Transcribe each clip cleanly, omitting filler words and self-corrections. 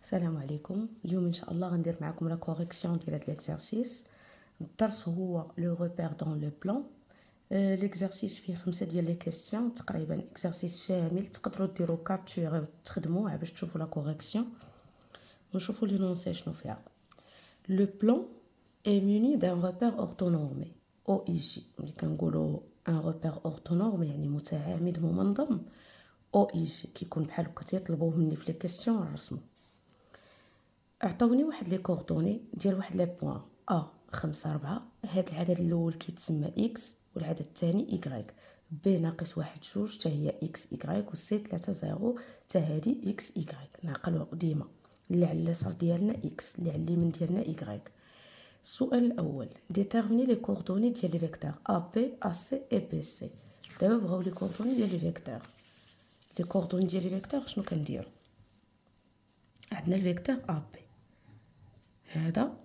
السلام عليكم. اليوم ان شاء الله غندير معكم لا كوريكسيون ديال هاد ليكزارسيس. الدرس هو لو ريبير دون لو بلان. ليكزارسيس فيه 5 ديال لي كيسيون، تقريبا اكزارسيس شامل تقدروا ديروا كابتوري وتخدموه باش تشوفوا لا كوريكسيون ونشوفوا لي نونسي شنو فيها. لو بلان est muni d'un repère orthonormé OIG. ملي كنقولوا ان repère orthonormé يعني متعامد ممنظم. OIG كيكون بحال هكا تيطلبوه مني في لي كيسيون نرسمو. اعطوني واحد لي كوردوني ديال واحد لي بوين خمسة 4. هاد العدد الاول كيتسمى اكس والعدد الثاني ايكغيك. بي ناقص واحد جوج حتى هي اكس ايكغيك، و سي 3 0 حتى هادي اكس ايكغيك. نعقلو ديما اللي على اليسار ديالنا اكس، اللي على اليمين ديالنا ايكغيك. السؤال الاول ديتيرميني لي كوردوني ديال لي فيكتور ا بي ا سي اي بي سي. دابا بغاو لي كوردوني ديال لي فيكتور. لي كوردوني ديال لي فيكتور شنو كنديرو؟ عندنا الفيكتور ا بي، هذا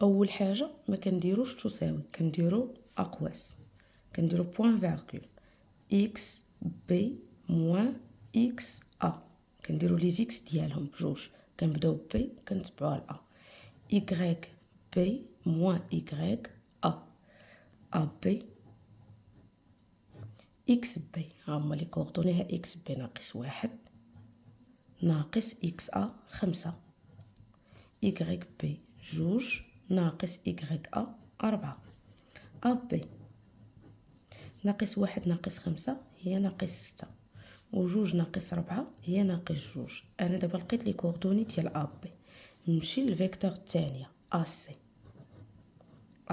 اول حاجه ما كنديروش تساوي، كنديرو اقواس، كنديرو بوين فيرغول اكس بي موان اكس كنديرو لي زيكس ديالهم بجوج، كنبداو بي كنتبعوها لا. يكغيك بي موان يكغيك بي اكس بي. هما لي كوردوني، ها اكس بي ناقص واحد ناقص اكس خمسة، يكغيك بي جوج ناقص يكغيك أربعة، بي ناقص واحد ناقص خمسة هي ناقص ستة، و جوج ناقص ربعة هي ناقص جوج. أنا دابا لقيت لي كوردوني ديال بي. نمشي للفيكتور الثانية سي.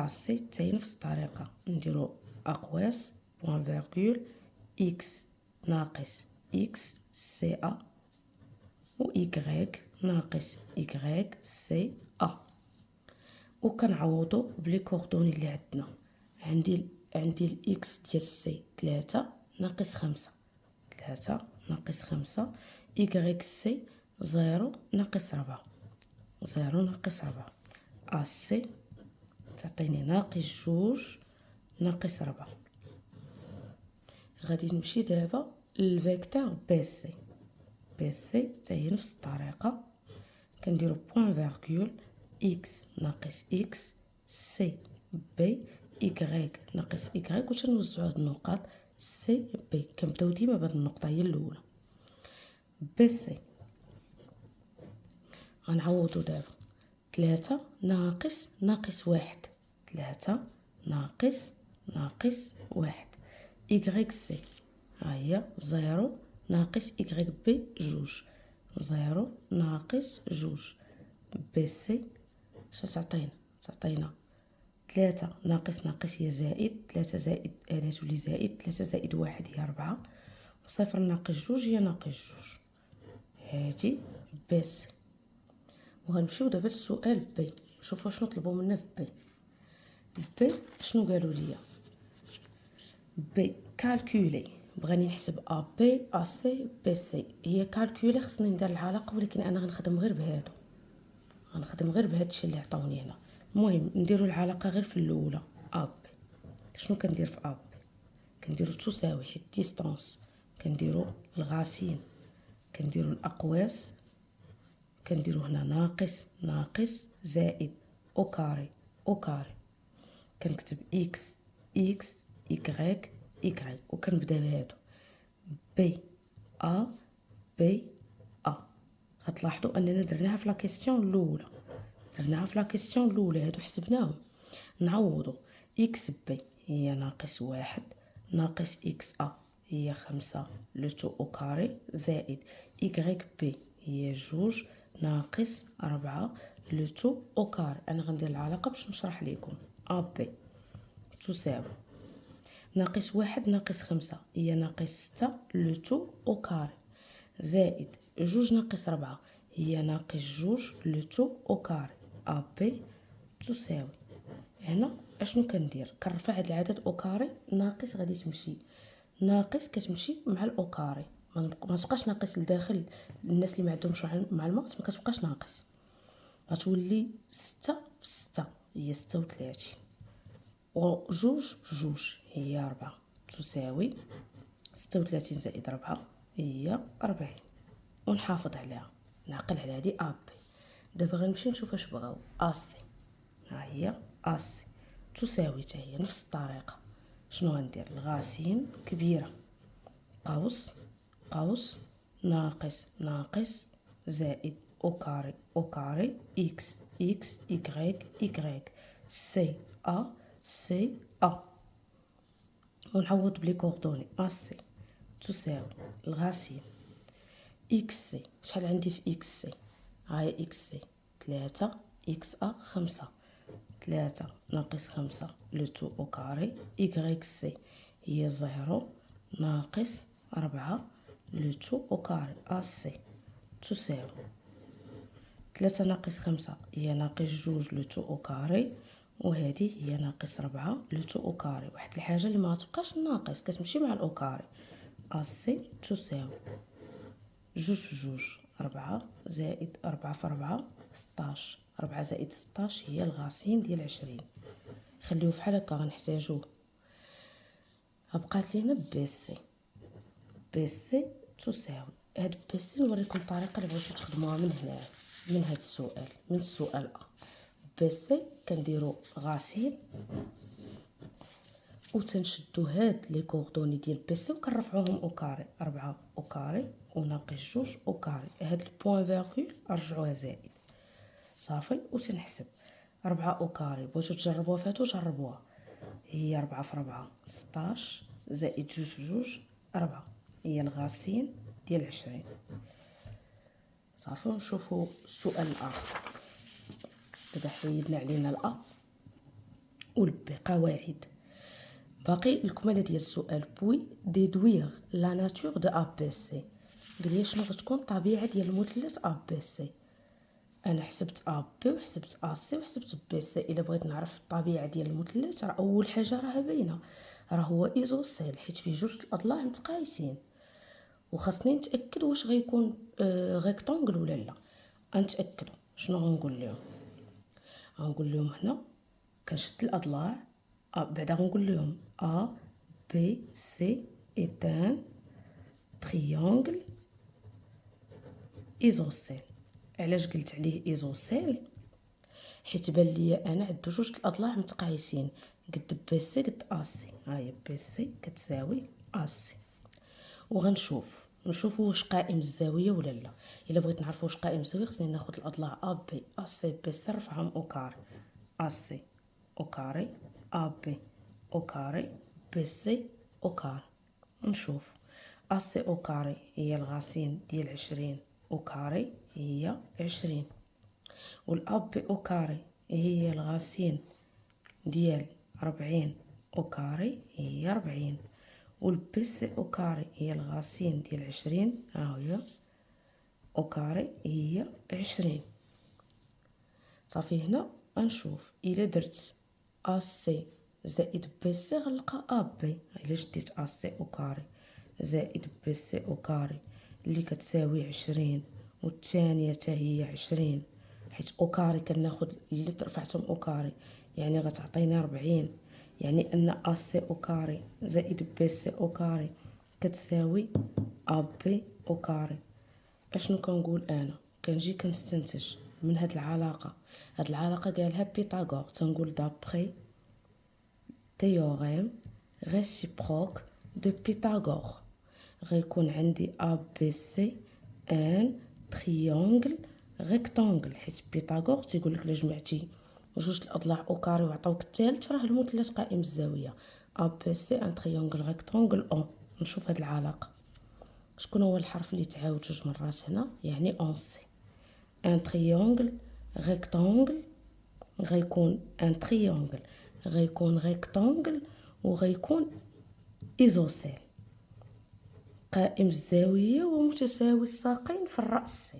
سي تاهي نفس الطريقة، نديرو أقواس بوان فيرغول إكس ناقص إكس سي و إيكغيك ناقص إيكغيك سي وكنعوضو بلي كوردوني اللي عندنا. عندي الاكس ديال سي 3 ناقص 5، 3 ناقص 5. إيكغيك سي 0 ناقص 4، 0 ناقص 4. سي تعطيني ناقص جوج ناقص 4. غادي نمشي دابا للفيكتور بي سي. بي سي تاهي نفس الطريقة، كنديرو بوين فيرغول اكس ناقص اكس سي بي إيكغيك ناقص إيكغيك، و تنوزعو هاد النقاط سي بي. كنبداو ديما بهاد النقطة هي الأولى. بي سي غنعوضو دابا 3 ناقص واحد، 3 ناقص واحد. إيكغيك سي هي 0 ناقص إيكغيك بي جوج، 0 ناقص جوج. بي سي تعطينا 3 ناقص هي زائد، 3 زائد هادي تولي زائد، 3 زائد واحد هي 4، صفر ناقص جوج هي ناقص جوج. هادي بي سي. وغنمشيو دابا للسؤال بي، نشوفوا شنو طلبوا منا في بي. بي شنو قالوا ليا؟ بي كالكولي، بغاني نحسب بي سي بي سي. هي كالكولي خصني ندير العلاقه، ولكن انا غنخدم غير بهادو، غنخدم غير بهاد الشيء اللي عطاوني هنا. المهم نديرو العلاقه غير في الاولى بي. شنو كندير في بي؟ كنديرو تساوي حيت ديستانس، كنديرو الغاسين، كنديرو الاقواس، كنديرو هنا ناقص زائد او كاري، كنكتب اكس إيكغيك وكنبدا بهادو بي بي غتلاحظوا اننا درناها في لا كيسيون الاولى، هادو حسبناهم. نعوضو اكس بي هي ناقص واحد ناقص اكس هي 5 لو تو او كاري زائد إيكغيك بي هي جوج ناقص 4 لو تو او كاري. انا غندير العلاقه باش نشرح لكم. بي تساوي ناقص واحد ناقص 5 هي ناقص 6 لو تو او كاري زائد جوج ناقص 4 هي ناقص جوج لو تو او كاري. بي تساوي هنا اشنو كندير؟ كنرفع هاد العدد او كاري ناقص، غادي تمشي ناقص كتمشي مع الاو كاري، ما تبقاش ناقص لداخل. الناس اللي ما عندهمش معلومات ما كتبقاش ناقص، غتولي 6 في 6 هي 36، و جوج في جوج هي 4 تساوي 36 زائد 4 هي 40، ونحافظ عليها. نعقل على هادي ا بي. دابا غنمشي نشوف اش بغاو. ا سي، ها هي ا سي تساوي حتى هي نفس الطريقه. شنو غندير؟ الغاسين كبيره قوس قوس ناقص ناقص زائد او كاري او كاري اكس اكس يكغيك يكغيك سي ا ونعوض بلي كوردوني. ا سي تساوي الغاسين اكس سي. شحال عندي في اكس سي؟ هاي اكس سي 3 اكس ا 5 3 ناقص 5 لو تو او كاري يكغيك سي هي 0 ناقص 4 لو تو او كاري. ا سي تساوي 3 ناقص 5 هي ناقص 2 لو تو او كاري، وهذه هي ناقص 4 لو تو او كاري. واحد الحاجه اللي ما تبقاش ناقص كتمشي مع الاو كاري. ا سي تساوي 2 في 2 4 زائد 4 في 4 16. 4 زائد 16 هي الغاسين ديال 20. خليوه فحال هكا غنحتاجوه. بقات لينا بي سي. بي سي تساوي هاد بي سي نوريكم الطريقه اللي بغيتو تخدموها من هنايا من هاد السؤال، من السؤال ا. بي سي كنديرو غاسين وتنشدو هاد لي كوردوني ديال بي سي وكنرفعوهم او كاري. 4 او كاري وناقص 2 او كاري. هاد البوان فيرغول نرجعوها زائد صافي وتنحسب. 4 او كاري بغيتو تجربوها فاتو جربوها. هي 4 في 4 16 زائد 2 في 2 4 هي الغاسين ديال 20. صافي نشوفو السؤال الاخر. دابا حيدنا علينا الأ والبي. قواعد. باقي الكمالة ديال السؤال. بوي ديدوير لا ناتور دو ا بي سي. قال شنو غتكون الطبيعة ديال المثلث ا بي سي. انا حسبت ا بي وحسبت ا سي وحسبت بي سي. الا بغيت نعرف الطبيعة ديال المثلث راه اول حاجة راها باينة، راه هو ايزوسيل حيت فيه جوج الاضلاع متقايسين، وخاصني نتاكد واش غيكون ريكتانغل ولا لا. غنتاكدوا. شنو غنقول لهم؟ غنقول لهم هنا كنشد الاضلاع بعدا غنقول لهم ا بي سي est un triangle isocèle. علاش قلت عليه ايزوسيل؟ حيت بان ليا انا عندو جوج الاضلاع متقايسين قد بي سي قد ا سي. ها هي بي سي كتساوي ا سي. نشوفوا واش قائم الزاويه ولا لا. الا بغيت نعرف واش قائم الزاويه خصني ناخذ الاضلاع ا بي ا سي بي سي نرفعهم او كاري. ا سي او كاري ا بي او كاري بي سي او كاري. نشوف ا سي او كاري هي الغاسين ديال 20 او كاري هي 20، والأ بي او كاري هي الغاسين ديال 40 او كاري هي 40، والبي سي او كاري هي الغاسين ديال 20 ها هي او كاري هي 20. صافي هنا غنشوف الا درت ا سي زائد بي سي غنلقى ا بي. الا شديت ا سي او كاري زائد بي سي او كاري اللي كتساوي 20 والثانيه حتى هي 20 حيت او كاري كناخذ اللي رفعتهم او كاري يعني غتعطيني 40، يعني ان ا سي او كاري زائد بي سي او كاري كتساوي ا بي او كاري. اشنو كنقول انا؟ كنجي كنستنتج من هاد العلاقه. هاد العلاقه قالها بيثاغور. تنقول دابري تيوريم ريسيبروك دو بيثاغور غيكون عندي ا بي سي ان تريونغل ريكتانغل، حيت بيثاغور تيقول لك الا جمعتي جوج الاضلاع او كاري وعطاوك الثالث راه المثلث قائم الزاويه. ا بي سي ان تريونغل ريكتانغل اون. نشوف هاد العلاقه. شكون هو الحرف اللي تعاود جوج مرات هنا؟ يعني اون سي. ان تريونغل ريكتانغل غيكون ان تريونغل غيكون ريكتانغل وغيكون ايزوسيل قائم الزاويه ومتساوي الساقين في الراس سي.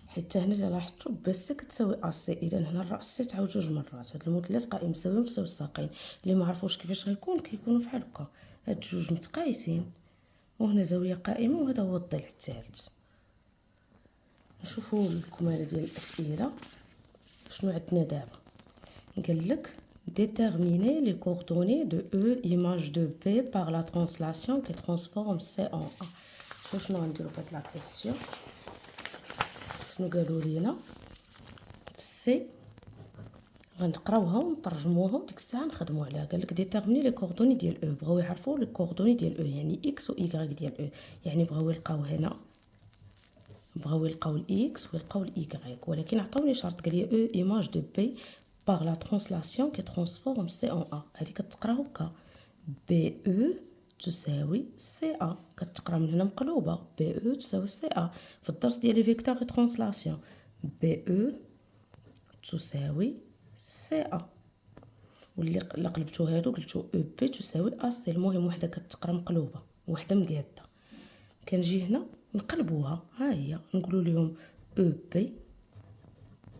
حتى هنا الا لاحظتوا بس كتساوي ا سي، اذا هنا الراس سي تعاود جوج مرات. هاد المثلث قائم الزاويه ومتساوي الساقين. اللي ما عرفوش كيفاش غيكون كيكونوا بحال هكا هاد جوج متقايسين وهنا زاويه قائمه وهذا هو الضلع الثالث. نشوفوا الكماله ديال الاسئله. شنو عندنا دابا؟ قال لك déterminer les coordonnées de E image de B par la translation qui transforme C en A. نشوفوا شنو غنديروا في هاد لا كيسيون. شنو قالوا لينا في السي، غنقراوها ونترجموها وديك الساعه نخدموا عليها. قال لك ديتيرميني لي كوردوني ديال او، بغاو يعرفوا لي كوردوني ديال او يعني اكس و ايغريك ديال او، يعني بغاو يلقاو هنا، بغاو يلقاو الاكس ويلقاو الايغريك، ولكن عطاوني شرط. قال لي او ايماج دو بي باغ لا ترانسلاسيون كي ترانسفورم سي اون ا. هذه كتقرا هكا بي او تساوي سي ا، كتقرا من هنا مقلوبه بي او تساوي سي ا. في الدرس ديال لي فيكتور اي ترانسلاسيون بي او تساوي سي ا، واللي قلبتو هادو قلتو او بي تساوي ا سي. المهم وحده كتقرا مقلوبه وحده مقاده. كنجي هنا نقلبوها، ها هي نقولوا لهم او بي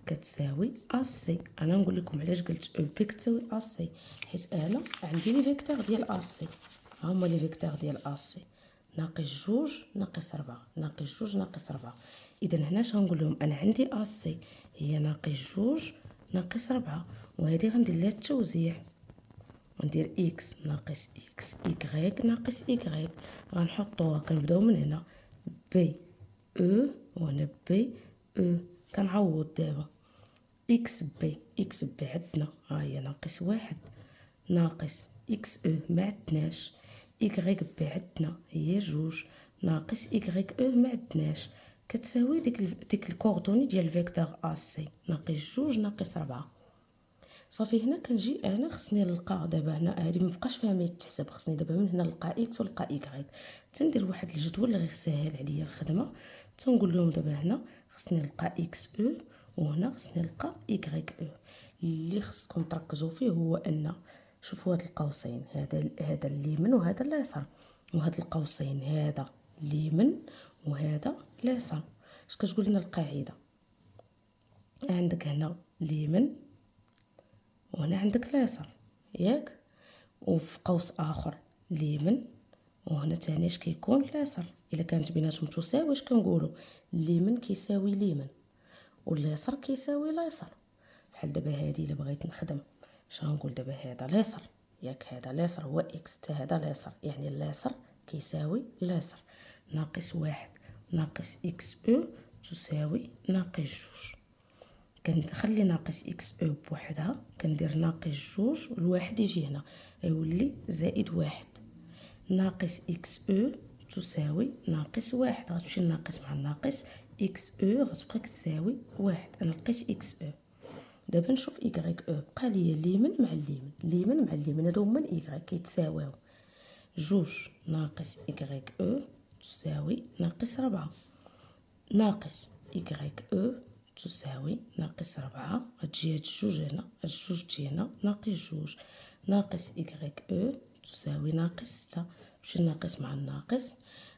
كتساوي ا سي. انا نقول لكم علاش قلت او بي كتساوي ا سي، حيت انا عندي لي فيكتور ديال ا سي، ها هما لي فيكتور ديال ا سي، ناقص جوج ناقص 4 ناقص جوج ناقص 4. اذا هنا اش غنقول لهم؟ انا عندي ا سي هي ناقص جوج ناقص 4، وهذه غندير لها التوزيع، غندير اكس ناقص اكس ايكغيك ناقص ايكغيك. غنحطوها كنبداو من هنا بي او، وهنا بي او. كنعوض دابا اكس بي، اكس بي عندنا ها هي ناقص واحد ناقص اكس او ما عندناش، ايكغيك بي عندنا هي جوج ناقص ايكغيك او ما عندناش، كتساوي ديك الكوردوني ديال الفيكتور ا سي ناقص جوج ناقص 4. صافي هنا كنجي انا خصني نلقى دابا هنا، هادي مبقاش فيها ما يتحسب، خصني دابا من هنا نلقى اكس ونلقى ايكغيك. تندير واحد الجدول اللي غيسهل عليا الخدمه. تنقول لهم دابا هنا خصني نلقى اكس او، وهنا خصني نلقى ايكغيك او. اللي خصكم تركزوا فيه هو ان شوفوا هاد القوسين، هذا اليمين وهذا اليسار، وهاد القوسين هذا اليمين وهذا اليسار. اش كتقول لنا القاعده؟ عندك هنا اليمين وهنا عندك اليسار ياك، وفي قوس اخر اليمين، وهنا تاني اش كيكون اليسار. الا كانت بيناتهم تساوي اش كنقولوا؟ اليمين كيساوي اليمين واليسار كيساوي اليسار. بحال دابا هادي الا بغيت نخدم اش غنقول دابا؟ هذا اليسار ياك، هذا اليسار هو اكس، حتى هذا اليسار، يعني اليسار كيساوي اليسار. ناقص واحد ناقص اكس او تساوي ناقص جوج. كنخلي ناقص اكس او بوحدها، كندير ناقص جوج والواحد يجي هنا يولي زائد واحد. ناقص اكس او تساوي ناقص واحد، غتمشي الناقص مع الناقص، اكس او غتبقى كتساوي واحد. انا لقيت اكس او. دابا نشوف ايكغيك او، بقى لي اليمين مع اليمين، اليمين مع اليمين هادو هما الايكغيك كيتساواو. جوج ناقص ايكغيك او تساوي ناقص 4، ناقص إيكغيك أو تساوي ناقص 4. غتجي هاد الجوج هنا، هاد الجوج تجي هنا ناقص جوج، ناقص إيكغيك أو تساوي ناقص 6. مشي الناقص مع الناقص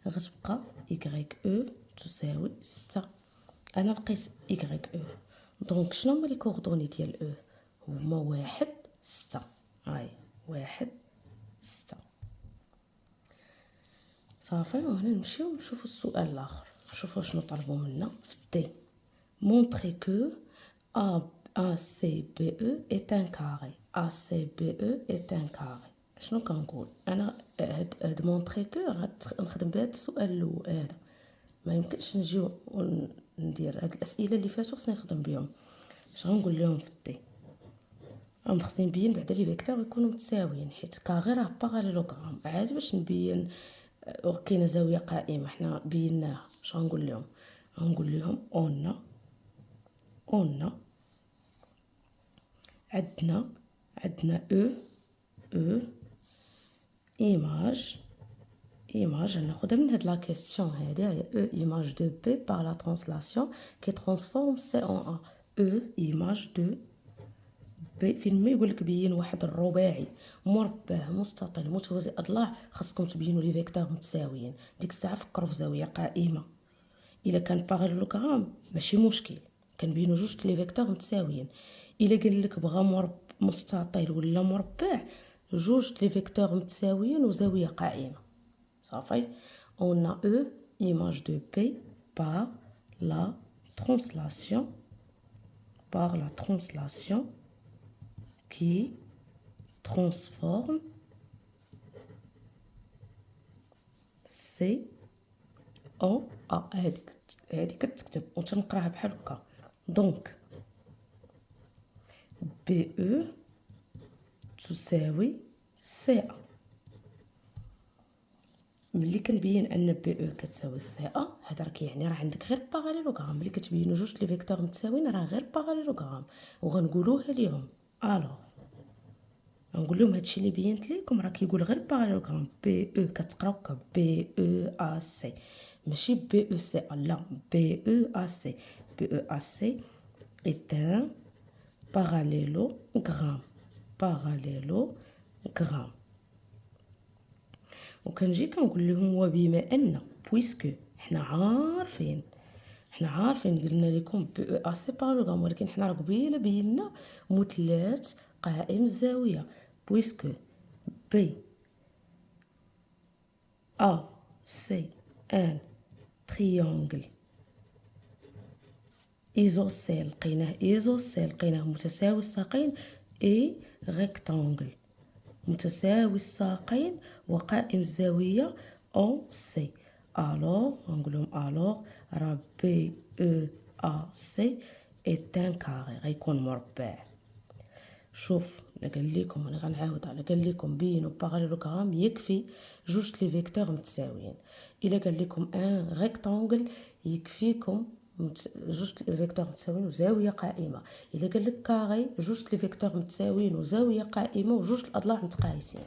غتبقى إيكغيك أو تساوي 6. أنا لقيت إيكغيك أو. دونك شنو هما لي كوردوني ديال أو؟ هما واحد 6، هاي واحد 6. صافي، وهنا نمشيو نشوفو السؤال الاخر. شوفوا شنو طلبوا منا في الدي. montrer que ACBE est un carré. ACBE est un carré. شنو كنقول انا؟ هاد مونطري كو نخدم بهذا السؤال الاول هذا، ما يمكنش نجي وندير هاد الاسئله اللي فاتوا خصني نخدم بهم. اش غنقول لهم في الدي؟ خصني نبين بعدا لي فيكتور يكونوا متساويين، حيت كاغي راه باراليلوغرام. عاد باش نبين كاينه زاويه قائمه حنا بيناها. اش غنقول لهم؟ غنقول لهم اون عندنا او ايماج ناخذها من هاد لا كيسيون هادي، هي او ايماج دو بي بار لا ترانسلاسيون كي ترانسفورم سي اون ا. او ايماج دو بي، فين ما يقول لك بين واحد الرباعي مربع مستطيل متوازي اضلاع، خاصكم تبينوا لي فيكتور متساويين. ديك الساعه فكروا في زاويه قائمه. الا كان باراليلوغرام ماشي مشكل، كنبينوا جوج لي فيكتور متساويين. الا قال لك بغا مستطيل ولا مربع، جوج لي فيكتور متساويين وزاويه قائمه. صافي. on a e image de p par la translation qui transforme C أو هاديك كتكتب و تنقراها بحال هكا. دونك بي او تساوي سي ا. ملي كنبين ان بي او كتساوي سي ا، هذا راه كيعني راه عندك غير باراليلوغرام. ملي كتبينوا جوج لي فيكتور متساويين راه غير باراليلوغرام، وغنقولوها ليهم. الوغ غنقول لهم هادشي اللي بينت لكم راه كيقول غير باراليلوغرام. بي او كتقراو هكا بي او ا سي، ماشي بي او سي ا، لا بي او ا سي. بي او ا سي est un parallélogramme. parallélogramme. وكنجي كنقول لهم وبما ان بويسكو حنا عارفين قلنا لكم بي او ا سي بارالوغرام، ولكن حنا راه قبيله بينا مثلث قائم الزاويه. بويسكو بي ا سي ان تريونغل ايزوسيل، لقيناه متساوي الساقين، اي ريكتانغل متساوي الساقين وقائم الزاويه او سي. الوغ غنقول لهم الوغ راه بي او ا سي ايت ان كاري، غيكون مربع. شوف انا قال لكم، انا غنعاود على قال لكم بينوا باراليلوغرام يكفي جوج لي فيكتور متساويين. الا قال لكم ان ريكتانغل يكفيكم جوج لي فيكتور متساويين وزاويه قائمه. الا قال لك كاري جوج لي فيكتور متساويين وزاويه قائمه وجوج الاضلاع متقايسين.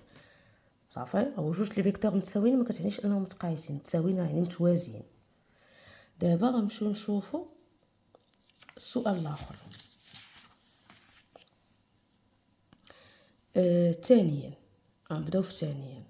صافي، او جوج لي فيكتور متساويين ما كتعنيش انهم متقايسين، متساويين يعني متوازيين. دابا غنمشيو نشوفوا السؤال الاخر. ثانيا غنبداو في ثانيا.